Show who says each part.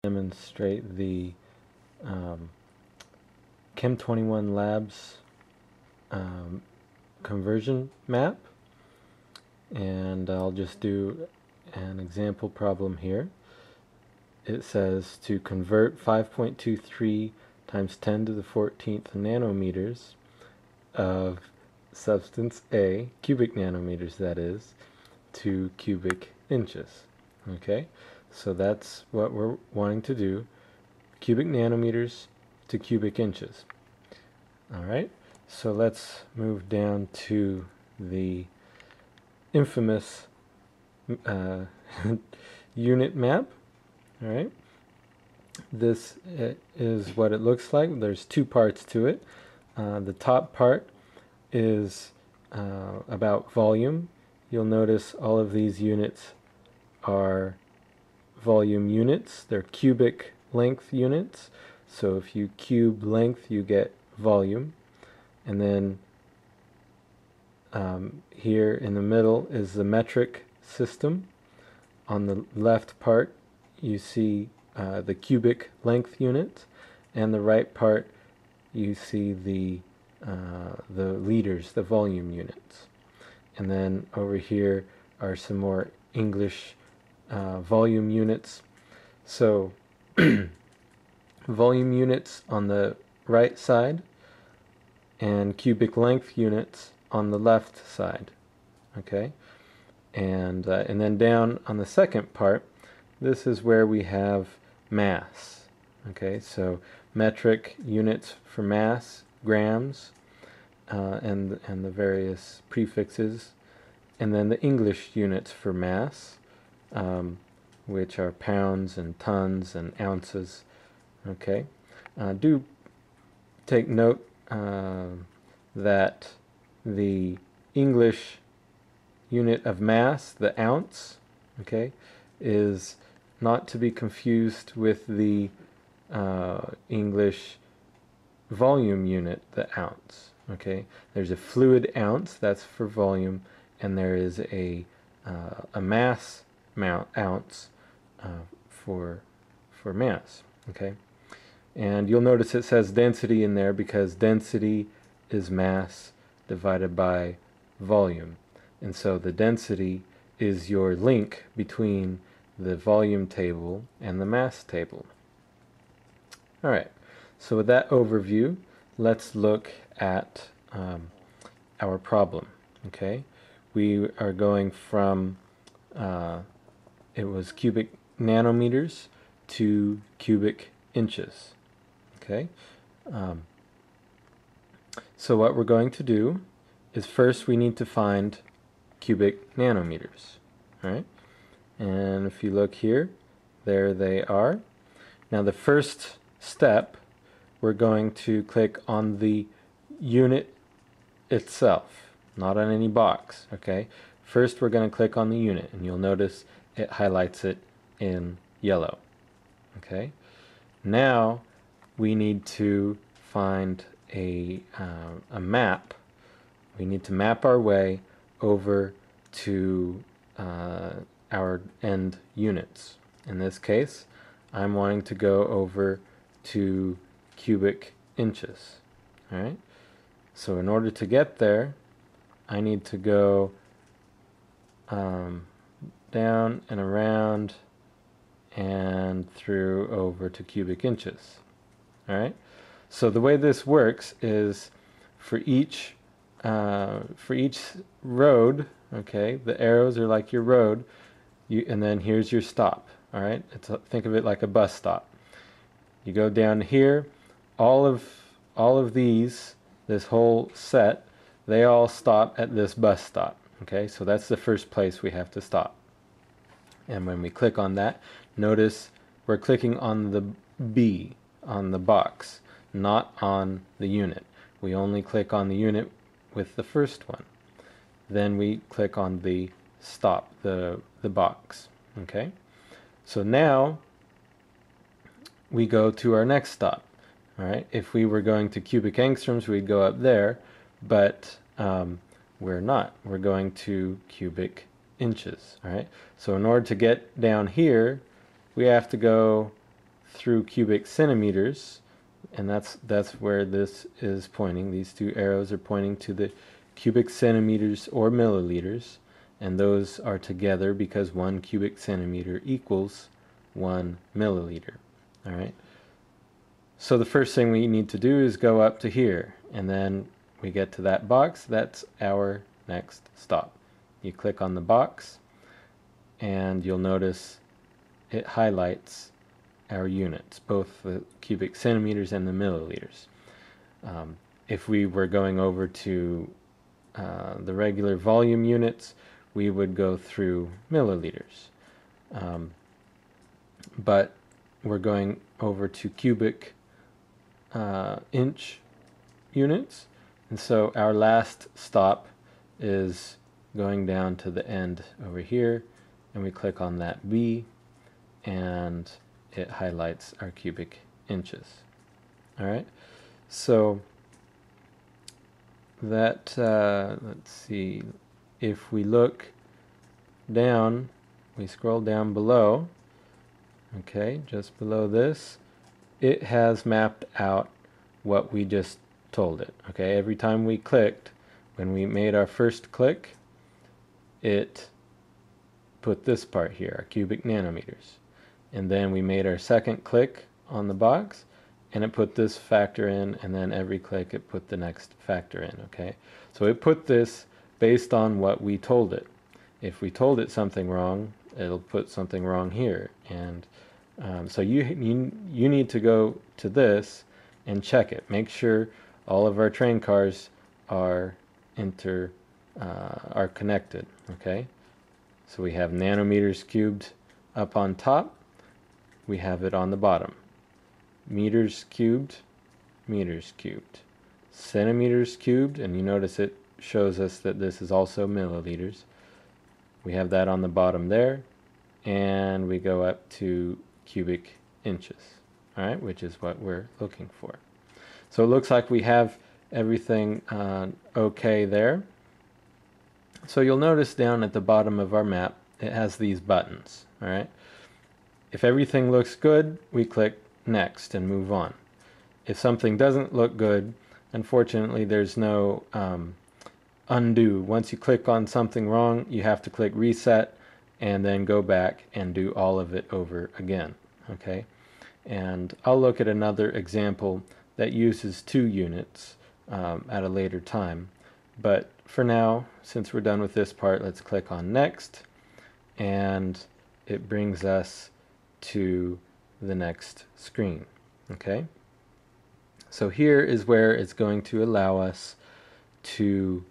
Speaker 1: Demonstrate the Chem21 Labs conversion map, and I'll just do an example problem here. It says to convert 5.23 times 10 to the 14th nanometers of substance A, cubic nanometers that is, to cubic inches. Okay, so that's what we're wanting to do, cubic nanometers to cubic inches. Alright, so let's move down to the infamous unit map. Alright, this is what it looks like. There's two parts to it. The top part is about volume. You'll notice all of these units are volume units. They're cubic length units. So if you cube length, you get volume. And then here in the middle is the metric system. On the left part, you see the cubic length unit, and the right part, you see the liters, the volume units. And then over here are some more English volume units. So volume units on the right side and cubic length units on the left side. Okay, and then down on the second part, this is where we have mass. Okay, so metric units for mass, grams, and the various prefixes, and then the English units for mass, which are pounds and tons and ounces. Okay, do take note that the English unit of mass, the ounce, okay, is not to be confused with the English volume unit, the ounce. Okay, there's a fluid ounce, that's for volume, and there is a mass ounce for mass. Okay, and you'll notice it says density in there because density is mass divided by volume, and so the density is your link between the volume table and the mass table. Alright, so with that overview, let's look at our problem. Okay, we are going from it was cubic nanometers to cubic inches. Okay, so what we're going to do is first we need to find cubic nanometers. Alright, and if you look here, there they are. Now the first step, we're going to click on the unit itself, not on any box. Okay, first we're going to click on the unit, and you'll notice it highlights it in yellow. Okay, now we need to find a map. We need to map our way over to our end units. In this case, I'm wanting to go over to cubic inches. Alright, so in order to get there, I need to go down and around and through over to cubic inches. Alright, so the way this works is for each road, okay, the arrows are like your road, and then here's your stop. Alright, think of it like a bus stop. You go down here, all of these, this whole set, they all stop at this bus stop. Okay, so that's the first place we have to stop. And when we click on that, notice we're clicking on the B, on the box, not on the unit. We only click on the unit with the first one. Then we click on the stop, the box. Okay, so now we go to our next stop. Alright, if we were going to cubic angstroms, we'd go up there, but we're not. We're going to cubic inches. Alright, so in order to get down here, we have to go through cubic centimeters, and that's where this is pointing. These two arrows are pointing to the cubic centimeters or milliliters, and those are together because 1 cubic centimeter equals 1 milliliter. All right. So the first thing we need to do is go up to here, and then we get to that box. That's our next stop. You click on the box, and you'll notice it highlights our units, both the cubic centimeters and the milliliters. If we were going over to the regular volume units, we would go through milliliters. But we're going over to cubic inch units, and so our last stop is going down to the end over here, and we click on that B, and it highlights our cubic inches. All right, so that let's see, if we look down, we scroll down below, okay, just below this, it has mapped out what we just told it. Okay, every time we clicked, when we made our first click, it put this part here, our cubic nanometers. And then we made our second click on the box, and it put this factor in, and then every click it put the next factor in. Okay, so it put this based on what we told it. If we told it something wrong, it'll put something wrong here, and so you need to go to this and check it. Make sure all of our train cars are connected. Okay, so we have nanometers cubed up on top. We have it on the bottom. Meters cubed, centimeters cubed, and you notice it shows us that this is also milliliters. We have that on the bottom there, and we go up to cubic inches, all right, which is what we're looking for. So it looks like we have everything okay there. So you'll notice down at the bottom of our map, it has these buttons, all right. If everything looks good, we click next and move on. If something doesn't look good, unfortunately there's no undo. Once you click on something wrong, you have to click reset and then go back and do all of it over again. Okay, and I'll look at another example that uses 2 units at a later time, but for now, since we're done with this part, let's click on next, and it brings us to the next screen. Okay, so here is where it's going to allow us to